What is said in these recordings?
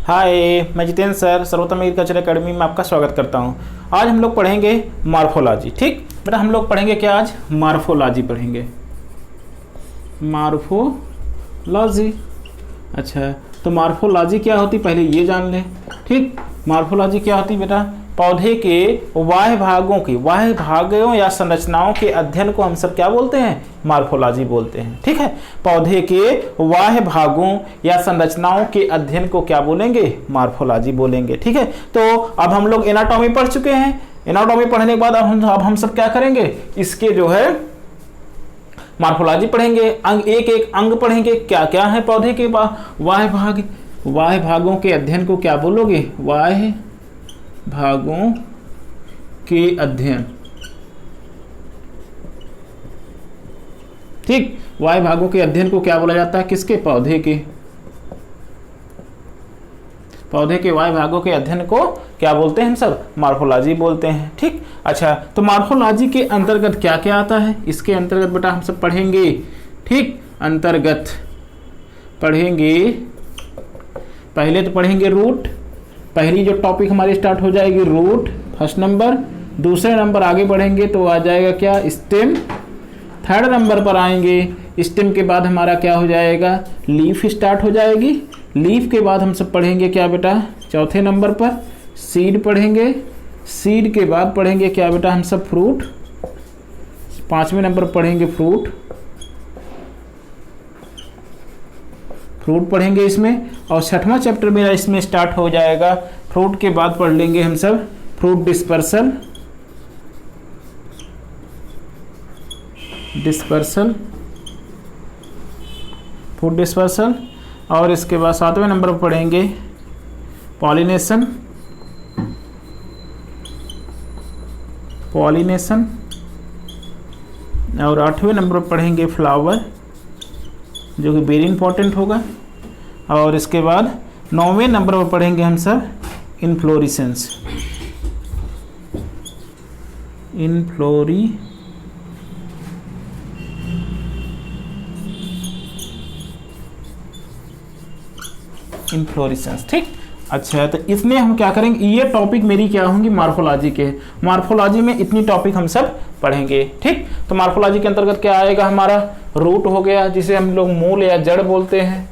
हाय, मैं जितेंद्र सर सर्वोत्तम agriculture academy में आपका स्वागत करता हूं। आज हम लोग पढ़ेंगे मॉर्फोलॉजी। ठीक बेटा, हम लोग पढ़ेंगे क्या आज? मॉर्फोलॉजी पढ़ेंगे। मॉर्फोलॉजी, अच्छा तो मॉर्फोलॉजी क्या होती पहले ये जान लें। ठीक, मॉर्फोलॉजी क्या होती बेटा? पौधे के बाह्य भागों या संरचनाओं के अध्ययन को हम सब क्या बोलते हैं? मॉर्फोलॉजी बोलते हैं। ठीक है, पौधे के बाह्य भागों या संरचनाओं के अध्ययन को क्या बोलेंगे? मॉर्फोलॉजी बोलेंगे। ठीक है, तो अब हम लोग एनाटॉमी पढ़ चुके हैं। एनाटॉमी पढ़ने के बाद अब हम सब क्या करेंगे? इसके जो है मॉर्फोलॉजी पढ़ेंगे, एक एक अंग पढ़ेंगे। क्या क्या है पौधे के बाह्य भागों के अध्ययन को क्या बोलोगे? बाह्य भागों के अध्ययन। ठीक, बाह्य भागों के अध्ययन को क्या बोला जाता है? किसके? पौधे के बाह्य भागों के अध्ययन को क्या बोलते हैं हम सब? मॉर्फोलॉजी बोलते हैं। ठीक, अच्छा तो मॉर्फोलॉजी के अंतर्गत क्या क्या आता है? इसके अंतर्गत बेटा हम सब पढ़ेंगे। ठीक, अंतर्गत पढ़ेंगे, पहले तो पढ़ेंगे रूट। पहली जो टॉपिक हमारी स्टार्ट हो जाएगी रूट, फर्स्ट नंबर। दूसरे नंबर आगे बढ़ेंगे तो आ जाएगा क्या? स्टेम। थर्ड नंबर पर आएंगे, स्टेम के बाद हमारा क्या हो जाएगा? लीफ स्टार्ट हो जाएगी। लीफ के बाद हम सब पढ़ेंगे क्या बेटा? चौथे नंबर पर सीड पढ़ेंगे। सीड के बाद पढ़ेंगे क्या बेटा हम सब? फ्रूट। पांचवें नंबर पढ़ेंगे फ्रूट पढ़ेंगे इसमें। और छठवां चैप्टर मेरा इसमें स्टार्ट हो जाएगा। फ्रूट के बाद पढ़ लेंगे हम सब फ्रूट डिस्पर्सल। Fruit dispersal. और इसके बाद सातवें नंबर पर पढ़ेंगे पॉलिनेशन। और आठवें नंबर पर पढ़ेंगे फ्लावर, जो कि वेरी इंपॉर्टेंट होगा। और इसके बाद नौवें नंबर पर पढ़ेंगे हम सब इनफ्लोरेसेंस। इनफ्लोरेसेंस। ठीक, अच्छा तो इसमें हम क्या करेंगे? ये टॉपिक मेरी क्या होंगी? मॉर्फोलॉजी के। मॉर्फोलॉजी में इतनी टॉपिक हम सब पढ़ेंगे। ठीक, तो मॉर्फोलॉजी के अंतर्गत क्या आएगा? हमारा रूट हो गया, जिसे हम लोग मूल या जड़ बोलते हैं,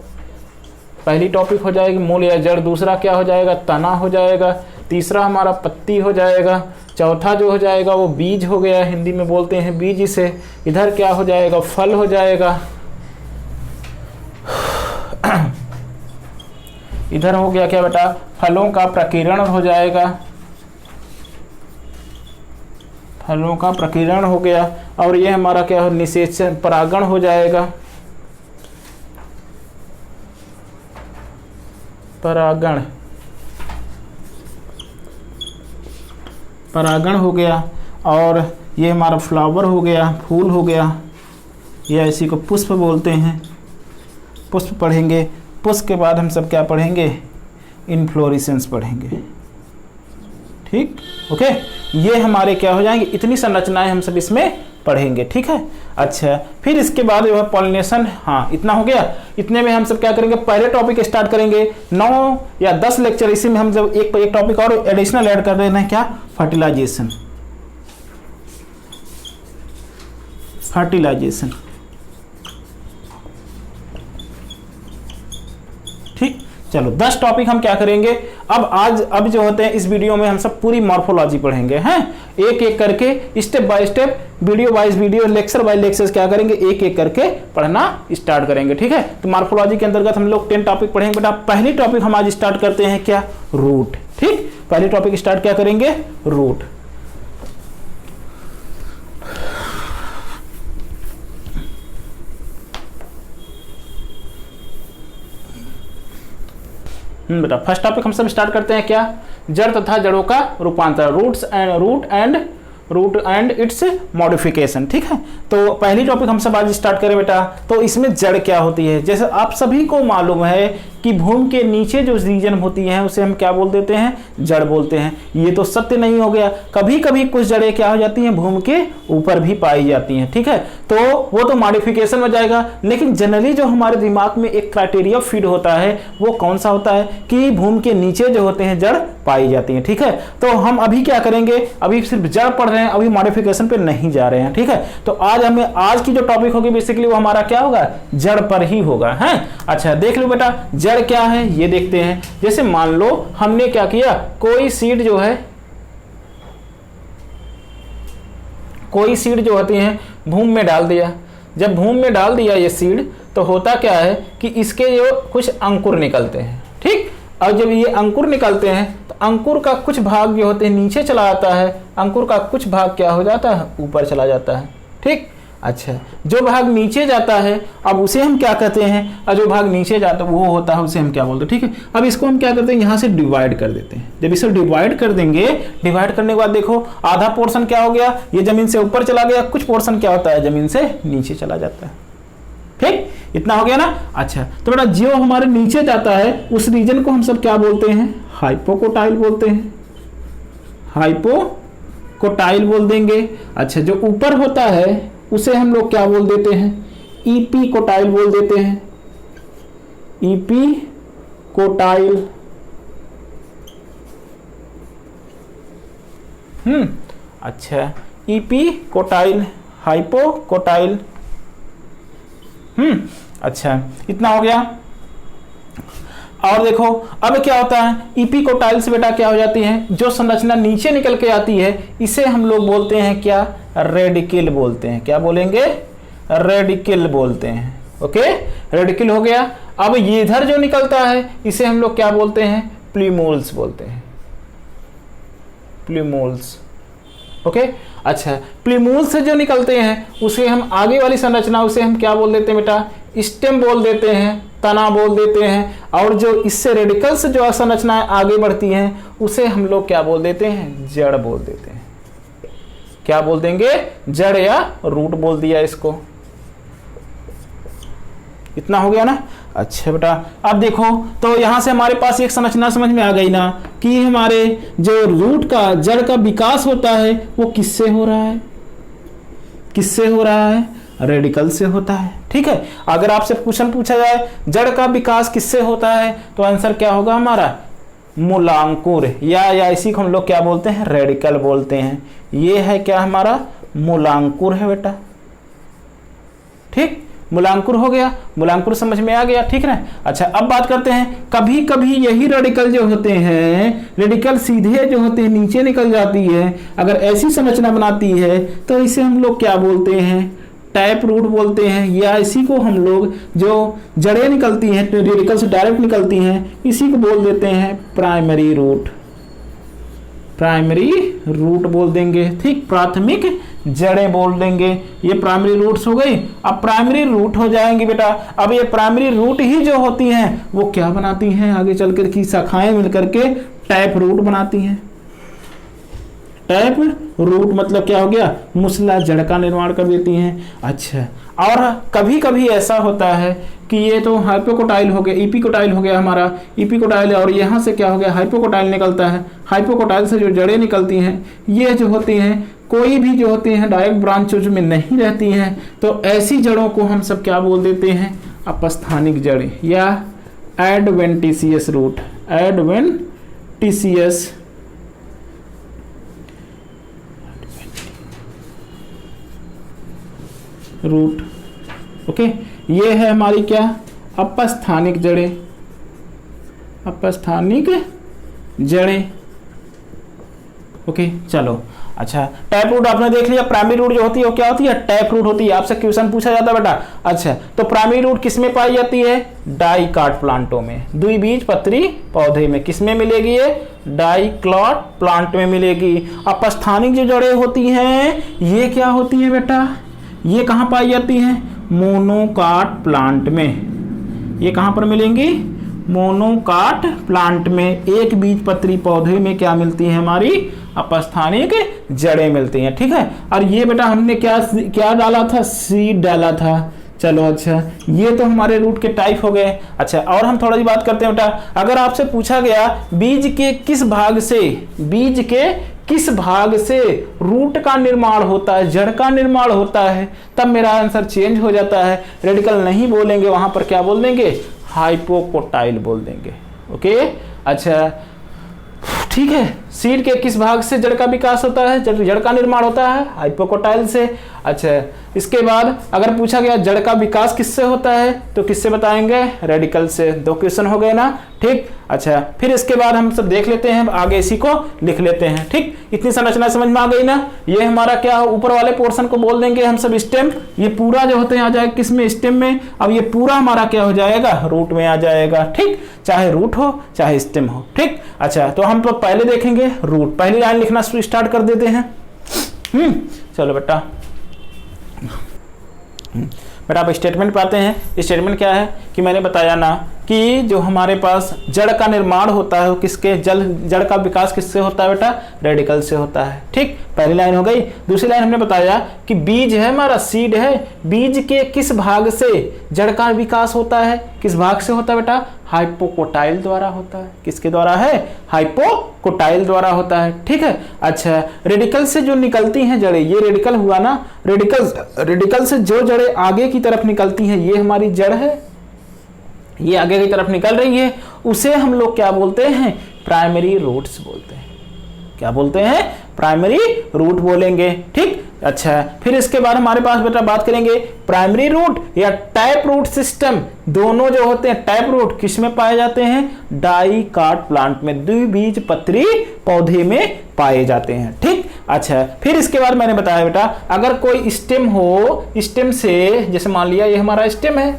पहली टॉपिक हो जाएगी मूल या जड़। दूसरा क्या हो जाएगा? तना हो जाएगा। तीसरा हमारा पत्ती हो जाएगा। चौथा जो हो जाएगा वो बीज हो गया, हिंदी में बोलते हैं बीज इसे। इधर क्या हो जाएगा? फल हो जाएगा। इधर हो गया क्या बेटा? फलों का प्रकीर्णन हो जाएगा। फलों का प्रकीर्णन हो गया। और ये हमारा क्या हो? निषेचन, परागण हो जाएगा। परागण हो गया। और ये हमारा फ्लावर हो गया, फूल हो गया, या इसी को पुष्प बोलते हैं। पुष्प पढ़ेंगे। पुष्प के बाद हम सब क्या पढ़ेंगे? इनफ्लोरेसेंस पढ़ेंगे। ठीक, ओके, ये हमारे क्या हो जाएंगे? इतनी संरचनाएं हम सब इसमें पढ़ेंगे। ठीक है, अच्छा फिर इसके बाद जो है पॉलिनेशन। हाँ, इतना हो गया। इतने में हम सब क्या करेंगे? पहले टॉपिक स्टार्ट करेंगे। 9 या 10 लेक्चर इसी में हम जब एक टॉपिक और एडिशनल ऐड कर देना है। क्या? फर्टिलाइजेशन। ठीक, चलो 10 टॉपिक हम क्या करेंगे? अब जो होते हैं इस वीडियो में हम सब पूरी मॉर्फोलॉजी पढ़ेंगे हैं, एक एक करके, step by step, video wise video, lecture by lecture क्या करेंगे? एक एक करके पढ़ना स्टार्ट करेंगे। ठीक है, तो मॉर्फोलॉजी के अंतर्गत हम लोग 10 टॉपिक पढ़ेंगे बेटा। पहली टॉपिक हम आज स्टार्ट करते हैं क्या? रूट। ठीक, पहली टॉपिक स्टार्ट क्या करेंगे? रूट। बेटा फर्स्ट टॉपिक हम सब स्टार्ट करते हैं क्या? जड़ तथा जड़ों का रूपांतर, रूट एंड इट्स मॉडिफिकेशन। ठीक है, तो पहली टॉपिक हम सब आज स्टार्ट करें बेटा। तो इसमें जड़ क्या होती है? जैसे आप सभी को मालूम है कि भूमि के नीचे जो रीजन होती हैं उसे हम क्या बोल देते हैं, जड़ बोलते हैं। ये तो सत्य नहीं हो गया, कभी कभी कुछ जड़ें क्या हो जाती हैं, भूमि के ऊपर भी पाई जाती हैं, ठीक है। तो वो तो मॉडिफिकेशन में जाएगा, लेकिन जनरली जो हमारे दिमाग में एक क्राइटेरिया फीड होता है वो कौन सा होता है कि भूमि के नीचे जो होते हैं जड़ पाई जाती हैं, ठीक है। तो हम अभी क्या करेंगे, अभी सिर्फ जड़ पढ़ रहे हैं, अभी मॉडिफिकेशन पे नहीं जा रहे हैं, ठीक है। तो आज की जो टॉपिक होगी बेसिकली वो हमारा क्या होगा, जड़ पर ही होगा, है। अच्छा देख लो बेटा, जड़ क्या है ये देखते हैं। जैसे मान लो हमने क्या किया, कोई सीड जो होती हैं भूमि में डाल दिया। जब भूमि में डाल दिया ये सीड, तो होता क्या है कि इसके जो कुछ अंकुर निकलते हैं, ठीक। और जब ये अंकुर निकलते हैं तो अंकुर का कुछ भाग जो होते हैं नीचे चला जाता है, अंकुर का कुछ भाग क्या हो जाता है, ऊपर चला जाता है, ठीक। अच्छा, जो भाग नीचे जाता है अब उसे हम क्या कहते हैं, और जो भाग नीचे जाता है वो होता है उसे हम क्या बोलते हैं, ठीक है। अब इसको हम क्या करते हैं, यहाँ से डिवाइड कर देते हैं। जब इसे डिवाइड कर देंगे, डिवाइड करने के बाद देखो आधा पोर्शन क्या हो गया, ये जमीन से ऊपर चला गया, कुछ पोर्शन क्या होता है, जमीन से नीचे चला जाता है, ठीक। इतना हो गया ना। अच्छा, तो बेटा जो हमारे नीचे जाता है उस रीजन को हम सब क्या बोलते हैं, हाइपोकोटाइल बोलते हैं, हाइपोकोटाइल बोल देंगे। अच्छा, जो ऊपर होता है उसे हम लोग क्या बोल देते हैं, ईपीकोटाइल बोल देते हैं, ईपीकोटाइल। अच्छा, ईपीकोटाइल, हाइपोकोटाइल। अच्छा, इतना हो गया। और देखो अब क्या होता है, ईपीकोटाइल से बेटा क्या हो जाती है, जो संरचना नीचे निकल के आती है इसे हम लोग बोलते हैं क्या, रेडिकल बोलते हैं। क्या बोलेंगे, रेडिकल बोलते हैं। ओके, रेडिकल हो गया। अब ये इधर जो निकलता है इसे हम लोग क्या बोलते हैं, प्लीमोल्स बोलते हैं, प्लीमोल्स। ओके, अच्छा, प्लीमोल्स से जो निकलते हैं उसे हम आगे वाली संरचना उसे हम क्या बोल देते हैं बेटा, स्टेम बोल देते हैं, तना बोल देते हैं। और जो इससे रेडिकल से जो संरचनाएं आगे बढ़ती हैं उसे हम लोग क्या बोल देते हैं, जड़ बोल देते हैं। क्या बोल देंगे, जड़ या रूट बोल दिया इसको। इतना हो गया ना। अच्छा बेटा, अब देखो तो यहां से हमारे पास एक संरचना समझ में आ गई ना कि हमारे जो रूट का, जड़ का विकास होता है वो किससे हो रहा है, किससे हो रहा है, रेडिकल से होता है, ठीक है। अगर आपसे क्वेश्चन पूछा जाए जड़ का विकास किससे होता है तो आंसर क्या होगा हमारा, मूलांकुर, या इसी को हम लोग क्या बोलते हैं, रेडिकल बोलते हैं। ये है क्या हमारा, मूलांकुर है बेटा, ठीक। मूलांकुर हो गया, मूलांकुर समझ में आ गया, ठीक है। अच्छा, अब बात करते हैं, कभी कभी यही रेडिकल जो होते हैं, रेडिकल सीधे जो होते हैं नीचे निकल जाती है। अगर ऐसी संरचना बनाती है तो इसे हम लोग क्या बोलते हैं, टैप रूट बोलते हैं। या इसी को हम लोग जो जड़ें निकलती हैं रेडिकल से डायरेक्ट निकलती हैं इसी को बोल देते हैं प्राइमरी रूट, प्राइमरी रूट बोल देंगे, ठीक। प्राथमिक जड़ें बोल देंगे। ये प्राइमरी रूट्स हो गई। अब प्राइमरी रूट हो जाएंगी बेटा। अब ये प्राइमरी रूट ही जो होती हैं वो क्या बनाती हैं, आगे चलकर की शाखाएं मिलकर के टैप रूट बनाती हैं। टैप रूट मतलब क्या हो गया, मुसला जड़ का निर्माण कर देती हैं। अच्छा, और कभी कभी ऐसा होता है कि ये तो हाइपोकोटाइल हो गया, ईपीकोटाइल हो गया हमारा, ईपीकोटाइल, और यहाँ से क्या हो गया, हाइपोकोटाइल निकलता है। हाइपोकोटाइल से जो जड़ें निकलती हैं ये जो होती हैं, कोई भी जो होती हैं डायरेक्ट ब्रांचेज में नहीं रहती हैं, तो ऐसी जड़ों को हम सब क्या बोल देते हैं, अपस्थानिक जड़ें या adventitious root, adventitious root. Okay, ये है हमारी क्या, अपस्थानिक जड़ें, अपस्थानिक जड़ें। ओके, चलो। अच्छा, टैप रूट आपने देख लिया। प्राइमरी रूट जो होती है वो क्या होती है, टैप रूट होती है। आपसे क्वेश्चन पूछा जाता है बेटा। अच्छा, तो प्राइमरी रूट किसमें पाई जाती है, डाइकाट प्लांटों में, द्विबीजपत्री पौधे में। किसमें मिलेगी ये, डाइकाट प्लांट में मिलेगी। अपस्थानिक जो जड़ें होती हैं ये क्या होती है बेटा, ये कहाँ पाई जाती हैं, मोनोकाट प्लांट में। ये कहाँ पर मिलेंगी, मोनोकाट प्लांट में। एक बीजपत्री पौधे में क्या मिलती है, हमारी अपस्थानिक जड़ें मिलती हैं, ठीक है। और ये बेटा हमने क्या क्या डाला था, सीड डाला था, चलो अच्छा, ये तो हमारे रूट के टाइप हो गए। अच्छा, और हम थोड़ा सी बात करते हैं बेटा, अगर आपसे पूछा गया बीज के किस भाग से रूट का निर्माण होता है, जड़ का निर्माण होता है, तब मेरा आंसर चेंज हो जाता है। रेडिकल नहीं बोलेंगे, वहां पर क्या बोल देंगे, हाइपोकोटाइल बोल देंगे। ओके, अच्छा ठीक है, सीड के किस भाग से जड़ का विकास होता है, जड़ का निर्माण होता है, हाइपोकोटाइल से। अच्छा, इसके बाद अगर पूछा गया जड़ का विकास किससे होता है, तो किससे बताएंगे, रेडिकल से। 2 क्वेश्चन हो गए ना, ठीक। अच्छा, फिर इसके बाद हम सब देख लेते हैं, आगे इसी को लिख लेते हैं, ठीक। इतनी संरचना समझ में आ गई ना। ये हमारा क्या, ऊपर वाले पोर्शन को बोल देंगे हम सब स्टेम, ये पूरा जो होते हैं आ जाएगा किस में, स्टेम में। अब ये पूरा हमारा क्या हो जाएगा, रूट में आ जाएगा, ठीक, चाहे रूट हो चाहे स्टेम हो, ठीक। अच्छा, तो हम तो पहले देखेंगे रूट, पहली लाइन लिखना स्टार्ट कर देते हैं। चलो बेटा, अब स्टेटमेंट पाते हैं। स्टेटमेंट क्या है कि मैंने बताया ना कि जो हमारे पास जड़ का निर्माण होता है वो किसके, जड़ का विकास किससे होता है बेटा, रेडिकल से होता है, ठीक। पहली लाइन हो गई। दूसरी लाइन हमने बताया कि बीज है हमारा, सीड है, बीज के किस भाग से जड़ का विकास होता है, किस भाग से होता है बेटा, हाइपोकोटाइल द्वारा होता है। किसके द्वारा है, हाइपोकोटाइल द्वारा होता है, ठीक है। अच्छा, रेडिकल से जो निकलती हैं जड़ें, ये रेडिकल हुआ ना, रेडिकल से जो जड़ें आगे की तरफ निकलती हैं, ये हमारी जड़ है, ये आगे की तरफ निकल रही है, उसे हम लोग क्या बोलते हैं, प्राइमरी रूट्स बोलते हैं। क्या बोलते हैं, प्राइमरी रूट बोलेंगे, ठीक। अच्छा, फिर इसके बाद हमारे पास बेटा बात करेंगे प्राइमरी रूट या टैप रूट सिस्टम। दोनों जो होते हैं टैप रूट किस में पाए जाते हैं, डाइकाट प्लांट में, द्विबीजपत्री पौधे में पाए जाते हैं, ठीक। अच्छा, फिर इसके बाद मैंने बताया बेटा, अगर कोई स्टेम हो, स्टेम से जैसे मान लिया ये हमारा स्टेम है,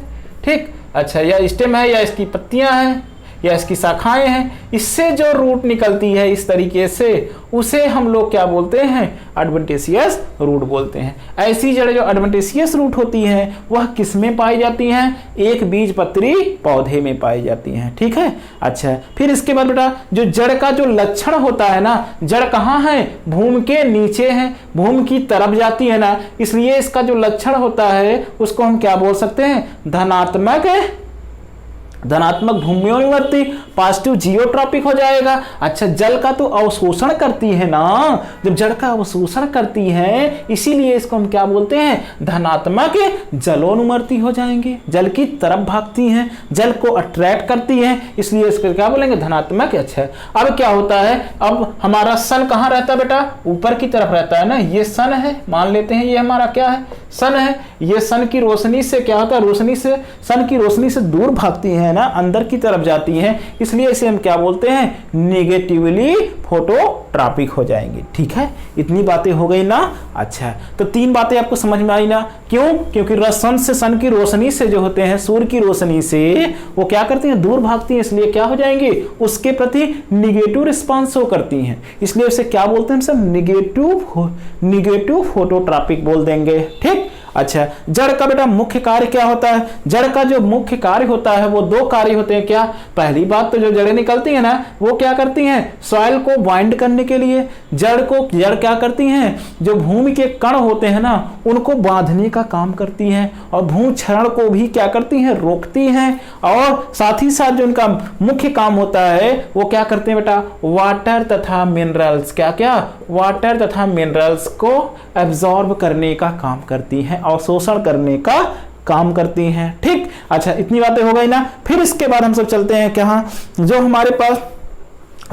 ठीक। अच्छा, या स्टेम है या इसकी पत्तियां हैं या इसकी शाखाएं हैं, इससे जो रूट निकलती है इस तरीके से, उसे हम लोग क्या बोलते हैं, एडवेंटिशियस रूट बोलते हैं। ऐसी जड़ें जो एडवेंटिशियस रूट होती हैं वह किस में पाई जाती हैं, एक बीजपत्री पौधे में पाई जाती हैं, ठीक है। अच्छा, फिर इसके बाद बेटा जो जड़ का जो लक्षण होता है ना, जड़ कहाँ है, भूमि के नीचे है, भूमि की तरफ जाती है ना, इसलिए इसका जो लक्षण होता है उसको हम क्या बोल सकते हैं, धनात्मक भूम्योन्वर्ती, पॉजिटिव जियोट्रॉपिक हो जाएगा। अच्छा, जल का तो अवशोषण करती है ना, जब जड़ का अवशोषण करती है इसीलिए इसको हम क्या बोलते हैं, धनात्मक जलोन्वर्ती हो जाएंगे, जल की तरफ भागती हैं, जल को अट्रैक्ट करती हैं, इसलिए इसको क्या बोलेंगे, धनात्मक। अच्छा, अब क्या होता है, अब हमारा सन कहाँ रहता है बेटा, ऊपर की तरफ रहता है ना, ये सन है, मान लेते हैं ये हमारा क्या है, सन है। ये सन की रोशनी से क्या होता है, रोशनी से, सन की रोशनी से दूर भागती है ना, अंदर की तरफ जाती हैं, इसलिए इसे हम क्या बोलते हैं, नेगेटिवली फोटोट्रॉपिक हो जाएंगे, ठीक है। इतनी बातें हो गई ना। अच्छा, तो 3 बातें आपको समझ में आई ना, क्यों, क्योंकि सन से, सन की रोशनी से जो होते हैं, सूर्य की रोशनी से वो क्या करती हैं, दूर भागती हैं, इसलिए क्या हो जाएंगे, उसके प्रति निगेटिव रिस्पॉन्स शो करती हैं, इसलिए उसे क्या बोलते हैं सब, निगेटिव फोटोट्रॉपिक बोल देंगे, ठीक। अच्छा, जड़ का बेटा मुख्य कार्य क्या होता है, जड़ का जो मुख्य कार्य होता है वो 2 कार्य होते हैं। क्या, पहली बात तो जो जड़ें निकलती हैं ना वो क्या करती हैं, सॉइल को बाइंड करने के लिए, जड़ क्या करती हैं, जो भूमि के कण होते हैं ना उनको बांधने का काम करती हैं, और भूक्षरण को भी क्या करती हैं, रोकती हैं, और साथ ही साथ जो उनका मुख्य काम होता है वो क्या करते हैं बेटा, वाटर तथा मिनरल्स, क्या वाटर तथा मिनरल्स को एब्जॉर्ब करने का काम करती हैं, अवशोषण करने का काम करती हैं, ठीक। अच्छा, इतनी बातें हो गई ना। फिर इसके बाद हम सब चलते हैं क्या, जो हमारे पास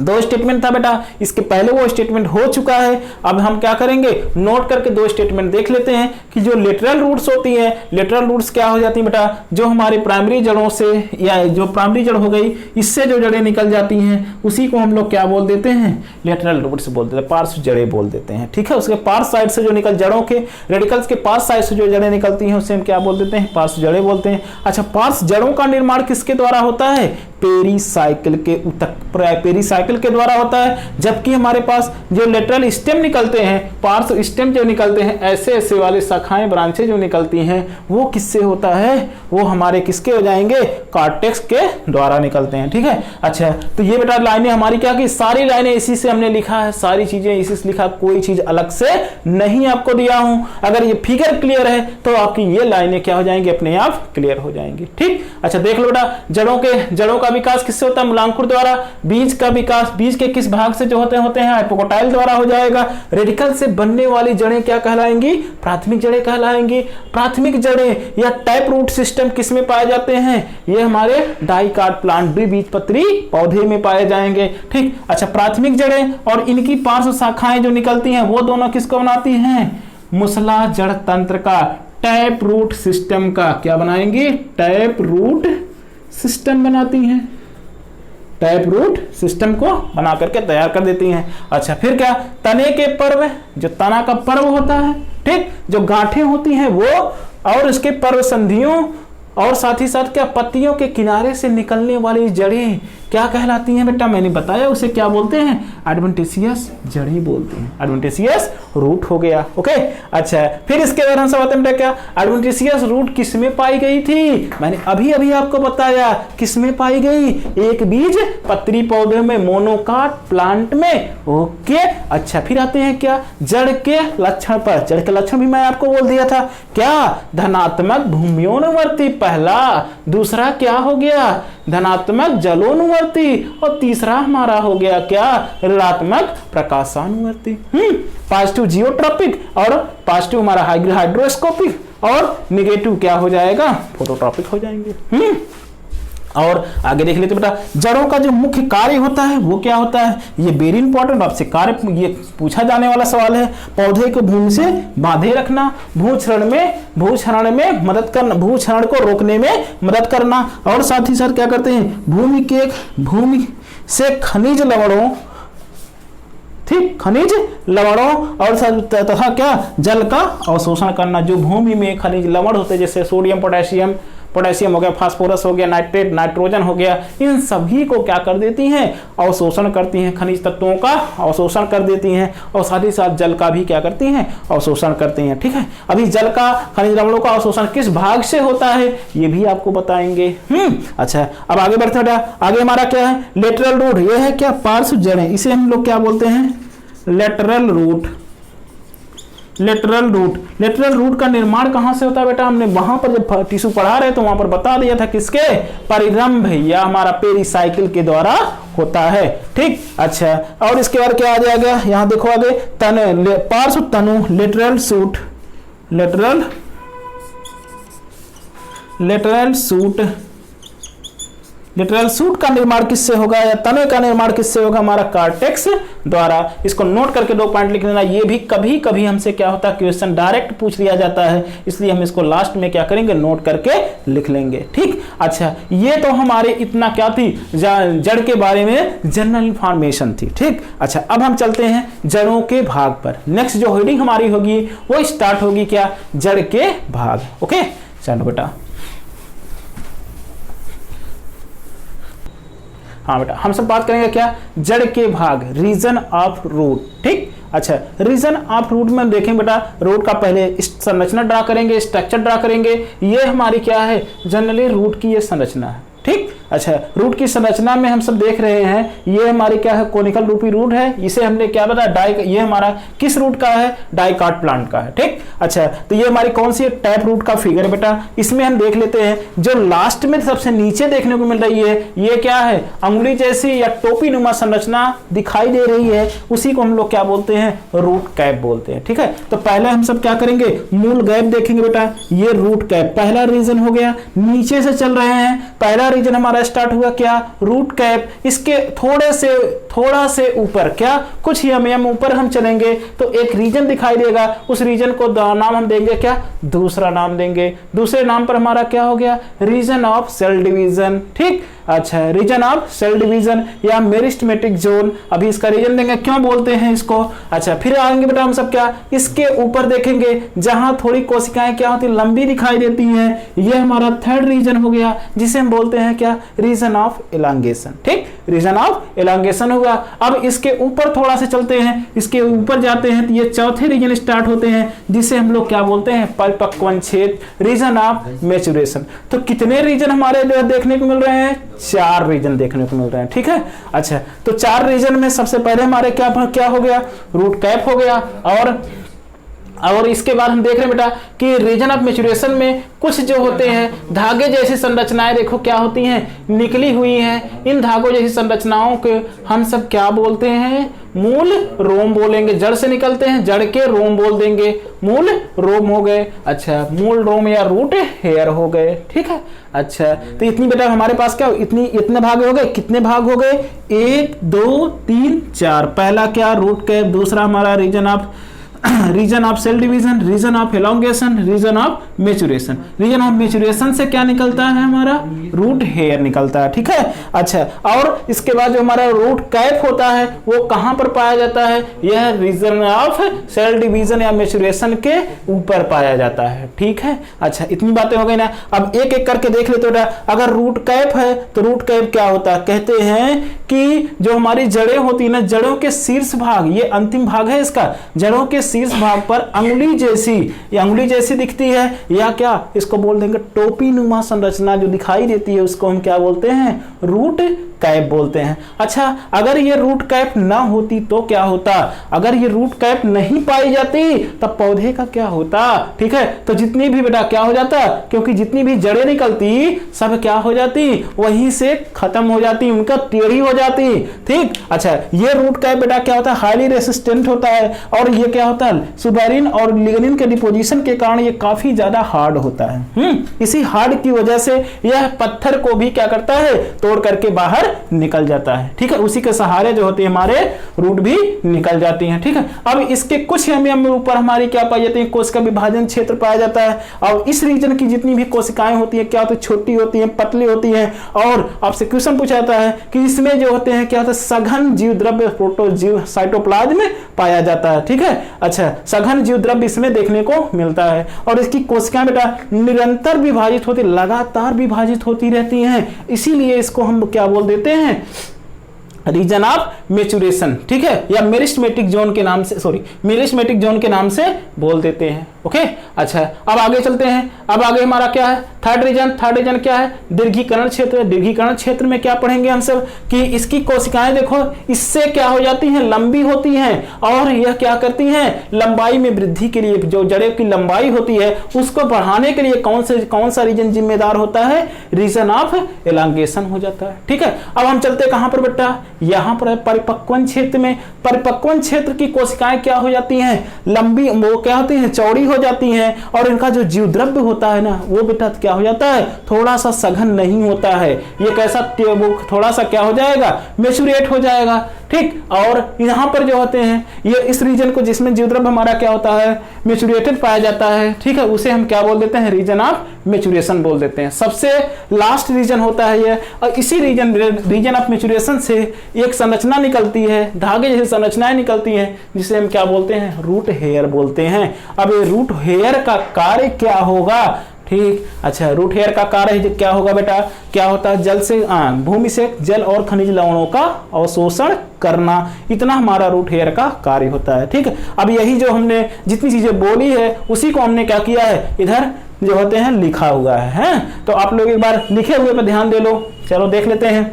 2 स्टेटमेंट था बेटा, इसके पहले वो स्टेटमेंट हो चुका है, अब हम क्या करेंगे, नोट करके 2 स्टेटमेंट देख लेते हैं कि जो लेटरल रूट्स होती है, लेटरल रूट्स क्या हो जाती है बेटा, जो हमारे प्राइमरी जड़ों से, या जो प्राइमरी जड़ हो गई इससे जो जड़ें निकल जाती हैं उसी को हम लोग क्या बोल देते हैं, लेटरल रूट्स बोल देते हैं, पार्श्व जड़ें बोल देते हैं, ठीक है। उसके पार्श्व साइड से जो निकल, जड़ों के रेडिकल्स के पार्श्व साइड से जो जड़ें निकलती हैं उसे हम क्या बोल देते हैं, पार्श्व जड़ें बोलते हैं। अच्छा, पार्श्व जड़ों का निर्माण किसके द्वारा होता है, पेरीसाइकिल के ऊतक, पेरीसाइकिल के द्वारा होता है। जबकि हमारे पास जो लेटरल स्टेम निकलते हैं, पार्श्व स्टेम जो निकलते हैं, ऐसे ऐसे वाले शाखाएं ब्रांचें जो निकलती हैं, वो किससे होता है? वो हमारे किसके हो जाएंगे? कॉर्टेक्स के द्वारा निकलते हैं। ठीक है, अच्छा तो ये बेटा लाइनें हमारी क्या की, सारी लाइनें इसी से हमने लिखा है, सारी चीजें इसी से लिखा, कोई चीज अलग से नहीं आपको दिया हूं। अगर ये फिगर क्लियर है तो आपकी ये लाइनें क्या हो जाएंगी? अपने आप क्लियर हो जाएंगी। ठीक, अच्छा देख लो बेटा, जड़ों का विकास किससे होता है? मूलांकुर द्वारा। बीज का विकास बीज के किस भाग से जो होते हैं हाइपोकोटाइल द्वारा हो जाएगा। रेडिकल से बनने वाली जड़ें क्या कहलाएंगी? प्राथमिक जड़ें कहलाएंगी। प्राथमिक जड़ें या टैप रूट सिस्टम किस में पाए जाते हैं? ये हमारे डाइकाट प्लांट, द्विबीजपत्री पौधे में पाए जाएंगे। ठीक, अच्छा प्राथमिक जड़ें और इनकी पार्श्व शाखाएं जो निकलती हैं, वो दोनों किसको बनाती हैं? मुसला जड़ तंत्र का, टैप रूट सिस्टम का क्या बनाएंगी? टैप रूट सिस्टम बनाती हैं, टैप रूट सिस्टम को बना करके तैयार कर देती हैं। अच्छा फिर क्या? तने के पर्व, जो तना का पर्व होता है, ठीक, जो गांठें होती हैं वो, और इसके पर्व संधियों, और साथ ही साथ क्या? पत्तियों के किनारे से निकलने वाली जड़ें क्या कहलाती हैं बेटा? मैंने बताया उसे क्या बोलते हैं? एडवेंटिशियस जड़ें बोलते हैं, एडवेंटिशियस रूट हो गया। ओके, अच्छा फिर इसके बाद हम सब आते हैं बेटा क्या? एडवेंटिशियस रूट किस में पाई गई थी? मैंने अभी अभी आपको बताया किस में पाई गई? एक बीज पत्री पौधे में, मोनोकाट प्लांट में। ओके, अच्छा फिर आते हैं क्या? जड़ के लक्षण पर। जड़ के लक्षण भी मैं आपको बोल दिया था क्या? धनात्मक भूमियोनुवर्ती पहला, दूसरा क्या हो गया? धनात्मक जलोनुवर्ती, और तीसरा हमारा हो गया क्या? ऋणात्मक प्रकाशानुवर्ती। पॉजिटिव जियोट्रॉपिक, और पॉजिटिव हमारा हाइड्रोस्कोपिक, और नेगेटिव क्या हो जाएगा? फोटोट्रॉपिक हो जाएंगे। और आगे देख लेते बेटा, जड़ों का जो मुख्य कार्य होता है वो क्या होता है? ये वेरी इंपॉर्टेंट, आपसे कार्य ये पूछा जाने वाला सवाल है। पौधे को भूमि से बांधे रखना, भूक्षरण में मदद करना, भूक्षरण को रोकने में मदद करना, और साथ ही साथ क्या करते हैं? भूमि से खनिज लवणों, ठीक, खनिज लवणों और तथा क्या? जल का अवशोषण करना। जो भूमि में खनिज लवण होते हैं, जैसे सोडियम, पोटेशियम हो गया, फास्फोरस हो गया, नाइट्रेट, नाइट्रोजन हो गया, इन सभी को क्या कर देती हैं? अवशोषण करती हैं, खनिज तत्वों का अवशोषण कर देती हैं, और साथ ही साथ जल का भी क्या करती हैं? अवशोषण करती हैं। ठीक है, अभी जल का, खनिज लवणों का अवशोषण किस भाग से होता है ये भी आपको बताएंगे। अच्छा अब आगे बढ़ते हैं। आगे हमारा क्या है? Lateral root. ये है क्या? पार्श्व जड़ें, इसे हम लोग क्या बोलते हैं? Lateral root. लेटरल रूट का निर्माण कहां से होता है बेटा? हमने वहां पर जब टिश्यू पढ़ा रहे तो वहां पर बता दिया था किसके? परिरंभ या हमारा पेरीसाइकिल के द्वारा होता है। ठीक, अच्छा और इसके बाद क्या आ जाएगा? यहां देखो आगे, पार्श्व तनु, लेटरल सूट का निर्माण किससे होगा, या तने का निर्माण किससे होगा? हमारा कॉर्टेक्स द्वारा। इसको नोट करके 2 पॉइंट लिख लेना। ये भी कभी कभी हमसे क्या होता है? क्वेश्चन डायरेक्ट पूछ लिया जाता है, इसलिए हम इसको लास्ट में क्या करेंगे? नोट करके लिख लेंगे। ठीक, अच्छा ये तो हमारे इतना क्या थी? जड़ के बारे में जनरल इंफॉर्मेशन थी। ठीक, अच्छा अब हम चलते हैं जड़ों के भाग पर। नेक्स्ट जो हेडिंग हमारी होगी वो स्टार्ट होगी क्या? जड़ के भाग। ओके, चलो बेटा, हाँ बेटा हम सब बात करेंगे क्या? जड़ के भाग, रीजन ऑफ रूट। ठीक, अच्छा रीजन ऑफ रूट में देखें बेटा, रूट का पहले संरचना ड्रा करेंगे, स्ट्रक्चर ड्रा करेंगे। ये हमारी क्या है? जनरली रूट की ये संरचना है। ठीक, अच्छा रूट की संरचना में हम सब देख रहे हैं, ये हमारी क्या है? कोनिकल रूपी रूट है। इसे हमने क्या बताया? ये हमारा किस रूट का है? डाइकाट प्लांट का है। ठीक, अच्छा तो ये हमारी कौन सी टैप रूट का फिगर है बेटा? इसमें हम देख लेते हैं, जो लास्ट में सबसे नीचे देखने को मिल रही है, ये क्या है? अंगुली जैसी या टोपी नुमा संरचना दिखाई दे रही है, उसी को हम लोग क्या बोलते हैं? रूट कैप बोलते हैं। ठीक है, तो पहले हम सब क्या करेंगे? मूल गैप देखेंगे बेटा। ये रूट कैप पहला रीजन हो गया। नीचे से चल रहे हैं, पहला रीजन हमारा स्टार्ट हुआ क्या? Root cap. इसके थोड़ा से ऊपर क्या? कुछ ही mm ऊपर हम चलेंगे तो एक रीजन दिखाई देगा। उस रीजन को नाम हम देंगे क्या? दूसरा नाम देंगे। दूसरे नाम पर हमारा क्या हो गया? Region of cell division. ठीक, अच्छा, रीजन ऑफ सेल डिवीजन या मेरिस्टेमेटिक जोन, अभी इसका रीजन देंगे क्यों बोलते हैं इसको। अच्छा, फिर आएंगे बेटा हम सब क्या, इसके ऊपर देखेंगे जहां थोड़ी कोशिकाएं क्या होती लंबी दिखाई देती हैं, ये हमारा थर्ड रीजन हो गया, जिसे हम बोलते हैं क्या, रीजन ऑफ एलांगेशन। ठीक, रीजन ऑफ एलांगेशन होगा। अब इसके ऊपर थोड़ा सा चलते हैं, इसके ऊपर जाते हैं तो ये चौथे रीजन स्टार्ट होते हैं, जिसे हम लोग क्या बोलते हैं, परिपक्वन क्षेत्र, रीजन ऑफ मैच्योरेशन। तो कितने रीजन हमारे देखने को मिल रहे हैं, 4 रीजन देखने को मिल रहे हैं। ठीक है, अच्छा, तो 4 रीजन में सबसे पहले हमारे क्या हो गया, रूट कैप हो गया, और इसके बाद हम देख रहे हैं बेटा कि रीजन ऑफ मैच्योरेशन में कुछ जो होते हैं धागे जैसी संरचनाएं देखो क्या होती हैं, निकली हुई हैं। इन धागों जैसी संरचनाओं के हम सब क्या बोलते हैं, मूल रोम बोलेंगे। जड़ से निकलते हैं, जड़ के रोम बोल देंगे, मूल रोम हो गए। अच्छा, मूल रोम या रूट हेयर हो गए। ठीक है, अच्छा, तो इतनी बेटा हमारे पास क्या, इतने भाग हो गए। कितने भाग हो गए, 1 2 3 4। पहला क्या, रूट कैप, दूसरा हमारा region of cell division, region of elongation, region of maturation. Region of maturation से क्या निकलता है, हमारा रूट हेयर निकलता है। ठीक है, अच्छा, और इसके बाद जो हमारा रूट कैप होता है वो कहां पर पाया जाता है, यह रीजन ऑफ सेल डिवीजन या मैच्योरेशन के ऊपर पाया जाता है। ठीक है, अच्छा, इतनी बातें हो गई ना। अब एक एक करके देख लेते हो। अगर रूट कैप है तो रूट कैप क्या होता है, कहते हैं कि जो हमारी जड़ें होती है ना, जड़ों के शीर्ष भाग, ये अंतिम भाग है इसका, जड़ों के शीर्ष भाग पर अंगुली जैसी दिखती है, या क्या इसको बोल देंगे टोपी नुमा संरचना जो दिखाई देती है, उसको हम क्या बोलते हैं, रूट कैप बोलते हैं। अच्छा, अगर ये रूट कैप ना होती तो क्या होता, अगर ये रूट कैप नहीं पाई जाती तब पौधे का क्या होता। ठीक है, तो जितनी भी बेटा क्या हो जाता, क्योंकि जितनी भी जड़ें निकलती सब क्या हो जाती, वहीं से खत्म हो जाती, उनका टेढ़ी हो जाती। ठीक, अच्छा, ये रूट कैप बेटा क्या होता है, हाईली रेसिस्टेंट होता है, और ये क्या होता है, सुबेरिन और लिग्निन के डिपोजिशन के कारण ये काफी ज्यादा हार्ड होता है। इसी हार्ड की वजह से यह पत्थर को भी क्या करता है, तोड़ करके बाहर निकल जाता है। ठीक है, उसी के सहारे जो होते हैं हमारे रूट भी निकल जाती हैं। ठीक है, अब इसके कुछ एमएम ऊपर हमारी क्या पाई जाती है, कोशिका विभाजन क्षेत्र पाया जाता है। और इस रीजन की जितनी भी कोशिकाएं होती है क्या होती है, छोटी होती हैं, पतली होती हैं। और आपसे क्वेश्चन पूछा जाता है कि इसमें जो होते हैं क्या होता है, सघन जीव द्रव्य प्रोटोजीव साइटोप्लाज्म में पाया जाता है। ठीक है, अच्छा, सघन जीव द्रव्य इसमें देखने को मिलता है, और इसकी कोशिकाएं बेटा निरंतर विभाजित होती, लगातार विभाजित होती रहती हैं, इसीलिए इसको हम क्या बोल देते हैं, रीजन ऑफ मैच्योरेशन। ठीक है, या मेरिस्टेमेटिक जोन के नाम से, मेरिस्टेमेटिक जोन के नाम से बोल देते हैं। ओके, अच्छा, अब आगे चलते हैं। अब आगे हमारा क्या है, थर्ड रीजन क्या है, दीर्घीकरण क्षेत्र। दीर्घीकरण क्षेत्र में क्या पढ़ेंगे हम सब कि इसकी कोशिकाएं देखो इससे क्या हो जाती हैं, लंबी होती हैं, और यह क्या करती हैं, लंबाई में वृद्धि के लिए, जो जड़ों की लंबाई होती है उसको बढ़ाने के लिए कौन सा रीजन जिम्मेदार होता है, रीजन ऑफ एलांगेशन हो जाता है। ठीक है, अब हम चलते हैं कहां पर बेटा, यहां पर परिपक्वन क्षेत्र में। परिपक्वन क्षेत्र की कोशिकाएं क्या हो जाती हैं, लंबी, वो क्या होती हैं, चौड़ी हो जाती हैं, और इनका जो जीव द्रव्य होता है ना, वो बेटा क्या हो जाता है, थोड़ा सा सघन नहीं होता है। ये कैसा, वो थोड़ा सा क्या हो जाएगा, मैच्योरेट हो जाएगा। ठीक, और यहां पर जो होते हैं ये इस रीजन को, जिसमें जीव द्रव्य हमारा क्या होता है, मैच्योरेटेड पाया जाता है। ठीक है, उसे हम क्या बोल देते हैं, रीजन ऑफ मैच्योरेशन बोल देते हैं। सबसे लास्ट रीजन होता है ये, और इसी रीजन ऑफ मैच्योरेशन से एक संरचना निकलती है, धागे जैसी संरचनाएं निकलती हैं, जिसे हम क्या बोलते हैं, रूट हेयर बोलते हैं। अब ये रूट हेयर का कार्य क्या होगा, ठीक, अच्छा, रूट हेयर का कार्य क्या होगा बेटा, क्या होता है, जल से भूमि से जल और खनिज लवणों का अवशोषण करना, इतना हमारा रूट हेयर का कार्य होता है। ठीक है, अब यही जो हमने जितनी चीजें बोली है उसी को हमने क्या किया है, इधर जो होते हैं लिखा हुआ है। तो आप लोग एक बार लिखे हुए पर ध्यान दे लो। चलो देख लेते हैं।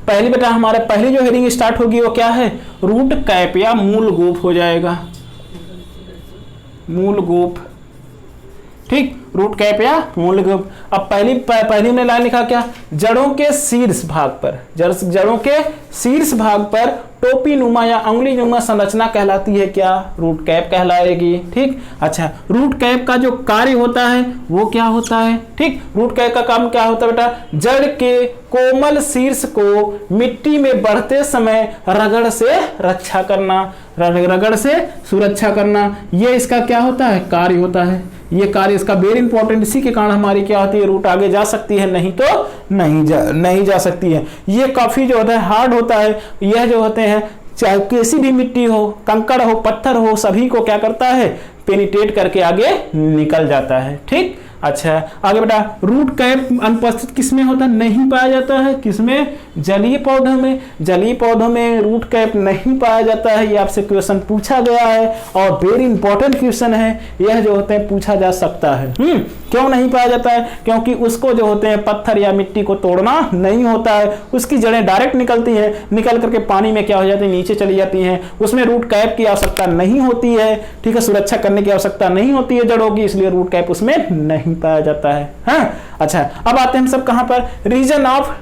पहली बेटा हमारे पहली जो हेडिंग स्टार्ट होगी वो क्या है, रूट कैप या मूल गोप हो जाएगा, मूल गोप। ठीक, रूट कैप या मूल गोप। अब पहली में लाइन लिखा क्या, जड़ों के शीर्ष भाग पर, जड़ों के शीर्ष भाग पर टोपी नुमा या अंगुली नुमा संरचना कहलाती है क्या, रूट कैप कहलाएगी। ठीक, अच्छा, रूट कैप का जो कार्य होता है वो क्या होता है, ठीक, रूट कैप का काम क्या होता है बेटा, जड़ के कोमल शीर्ष को मिट्टी में बढ़ते समय रगड़ से रक्षा करना, रगड़ से सुरक्षा करना, ये इसका क्या होता है, कार्य होता है। ये कार्य इसका वेरी इंपॉर्टेंट, इसी के कारण हमारी क्या होती है, रूट आगे जा सकती है, नहीं तो नहीं जा सकती है। ये काफी जो होता है हार्ड होता है। यह जो होते हैं चाहे कैसी भी मिट्टी हो, कंकड़ हो, पत्थर हो, सभी को क्या करता है, पेनिट्रेट करके आगे निकल जाता है। ठीक, अच्छा आगे बेटा, रूट कैप अनुपस्थित किसमें होता है, नहीं पाया जाता है। किसमें, जलीय पौधों में। जलीय पौधों में रूट कैप नहीं पाया जाता है। ये आपसे क्वेश्चन पूछा गया है और वेरी इंपॉर्टेंट क्वेश्चन है। यह जो होते हैं पूछा जा सकता है। क्यों नहीं पाया जाता है, क्योंकि उसको जो होते हैं पत्थर या मिट्टी को तोड़ना नहीं होता है। उसकी जड़ें डायरेक्ट निकलती हैं, निकल करके पानी में क्या हो जाती है, नीचे चली जाती हैं। उसमें रूट कैप की आवश्यकता नहीं होती है। ठीक है, सुरक्षा करने की आवश्यकता नहीं होती है जड़ों की, इसलिए रूट कैप उसमें नहीं पाया जाता है। हाँ, अच्छा अब आते हैं हम सब कहां पर, रीजन ऑफ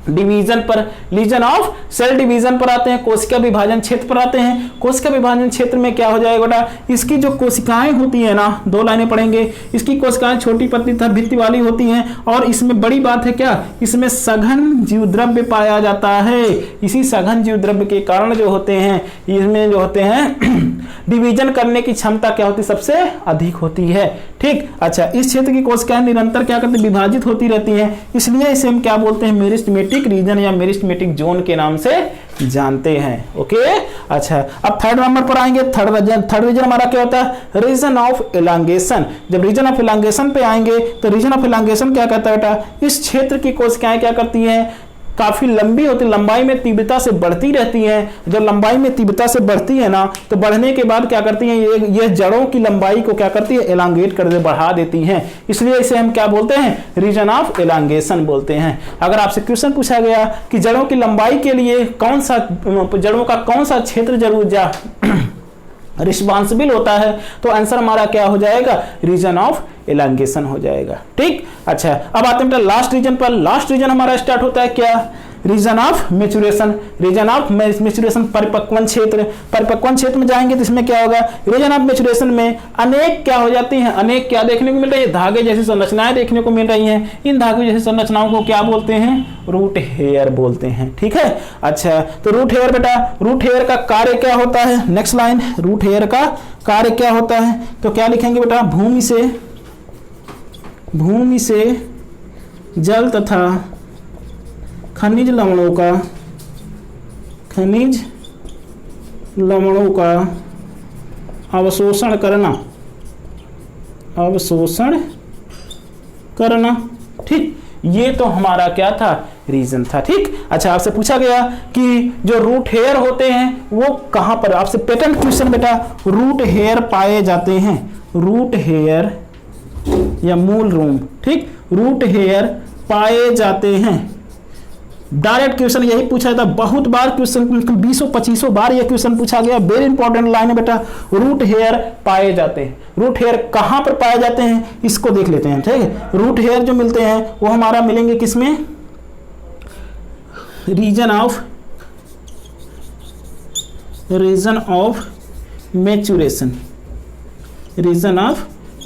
डिवीजन पर, रीजन ऑफ सेल डिवीजन पर आते हैं, कोशिका विभाजन क्षेत्र पर आते हैं। कोशिका विभाजन क्षेत्र में क्या हो जाएगा बेटा, इसकी जो कोशिकाएं होती है ना, 2 लाइनें पढ़ेंगे। इसकी कोशिकाएं छोटी पतली तथा भित्ति वाली होती हैं और इसमें बड़ी बात है क्या, इसमें सघन जीवद्रव्य पाया जाता है। इसी सघन जीवद्रव्य के कारण जो होते हैं, इसमें जो होते हैं डिवीजन करने की क्षमता क्या होती है, सबसे अधिक होती है। ठीक, अच्छा इस क्षेत्र की कोशिकाएं निरंतर क्या करती है, विभाजित होती रहती हैं, इसलिए इसे हम क्या बोलते हैं, मेरिस्टेमेटिक रीजन या मेरिस्टेमेटिक जोन के नाम से जानते हैं। ओके, अच्छा अब थर्ड नंबर पर आएंगे। थर्ड रीजन हमारा क्या होता है, रीजन ऑफ एलांगेशन। जब रीजन ऑफ एलांगेशन पे आएंगे तो रीजन ऑफ एलांगेशन क्या कहता है बेटा, इस क्षेत्र की कोशिकाएं क्या करती हैं, काफी लंबी होती, लंबाई में तीव्रता से बढ़ती रहती हैं। जब लंबाई में तीव्रता से बढ़ती है ना, तो बढ़ने के बाद क्या करती हैं, ये जड़ों की लंबाई को क्या करती है, एलांगेट कर दे, बढ़ा देती हैं। इसलिए इसे हम क्या बोलते हैं, रीजन ऑफ एलांगेशन बोलते हैं। अगर आपसे क्वेश्चन पूछा गया कि जड़ों की लंबाई के लिए जड़ों का कौन सा क्षेत्र जरूर रिस्पॉन्सिबल होता है, तो आंसर हमारा क्या हो जाएगा, रीजन ऑफ एलांगेशन हो जाएगा। ठीक, अच्छा अब आते हैं लास्ट रीजन पर। लास्ट रीजन हमारा स्टार्ट होता है क्या, region of maturation. Region of maturation, परिपक्वन क्षेत्र। परिपक्वन क्षेत्र में जाएंगे तो इसमें क्या होगा, रीजन ऑफ मैच्योरेशन में अनेक क्या हो जाती हैं, अनेक क्या देखने को मिल रही है, धागे जैसी संरचनाएं देखने को मिल रही हैं। इन धागे जैसी संरचनाओं को क्या बोलते हैं, रूट हेयर बोलते हैं। ठीक है, अच्छा तो रूट हेयर बेटा, रूट हेयर का कार्य क्या होता है, नेक्स्ट लाइन, रूट हेयर का कार्य क्या होता है, तो क्या लिखेंगे बेटा, भूमि से जल तथा खनिज लवणों का अवशोषण करना। ठीक, ये तो हमारा क्या था, रीजन था। ठीक, अच्छा आपसे पूछा गया कि जो रूट हेयर होते हैं वो कहां पर, आपसे पैटर्न क्वेश्चन बेटा, रूट हेयर पाए जाते हैं, रूट हेयर या मूल रूम। ठीक, रूट हेयर पाए जाते हैं। डायरेक्ट क्वेश्चन यही पूछा था, बहुत बार क्वेश्चन, 20-25 बार ये क्वेश्चन पूछा गया। वेरी इंपॉर्टेंट लाइन है बेटा, रूट हेयर पाए जाते हैं। रूट हेयर कहां पर पाए जाते हैं, इसको देख लेते हैं। ठीक है, रूट हेयर जो मिलते हैं वो हमारा मिलेंगे किसमें, रीजन ऑफ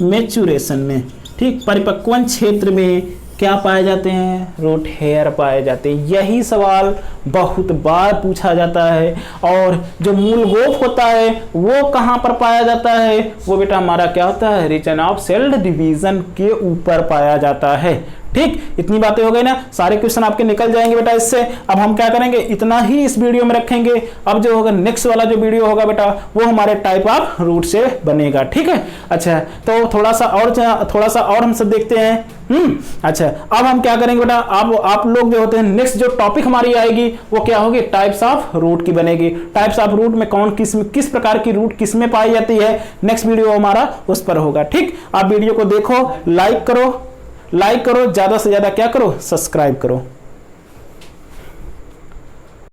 मैच्योरेशन में। ठीक, परिपक्वन क्षेत्र में क्या पाए जाते हैं, रूट हेयर पाए जाते हैं। यही सवाल बहुत बार पूछा जाता है। और जो मूल गोफ होता है वो कहां पर पाया जाता है, वो बेटा हमारा क्या होता है, रीजन ऑफ सेल डिवीजन के ऊपर पाया जाता है। ठीक, इतनी बातें हो गई ना, सारे क्वेश्चन आपके निकल जाएंगे बेटा इससे। अब हम क्या करेंगे, इतना ही इस वीडियो में रखेंगे। अब जो होगा नेक्स्ट वाला जो वीडियो होगा बेटा, वो हमारे टाइप ऑफ रूट से बनेगा। ठीक है, अच्छा तो थोड़ा सा और हम सब देखते हैं। अच्छा अब हम क्या करेंगे बेटा, आप लोग जो होते हैं, नेक्स्ट जो टॉपिक हमारी आएगी वो क्या होगी, टाइप्स ऑफ रूट की बनेगी। टाइप्स ऑफ रूट में कौन किस प्रकार की रूट किस में पाई जाती है, नेक्स्ट वीडियो हमारा उस पर होगा। ठीक, आप वीडियो को देखो, लाइक करो, ज्यादा से ज्यादा क्या करो, सब्सक्राइब करो।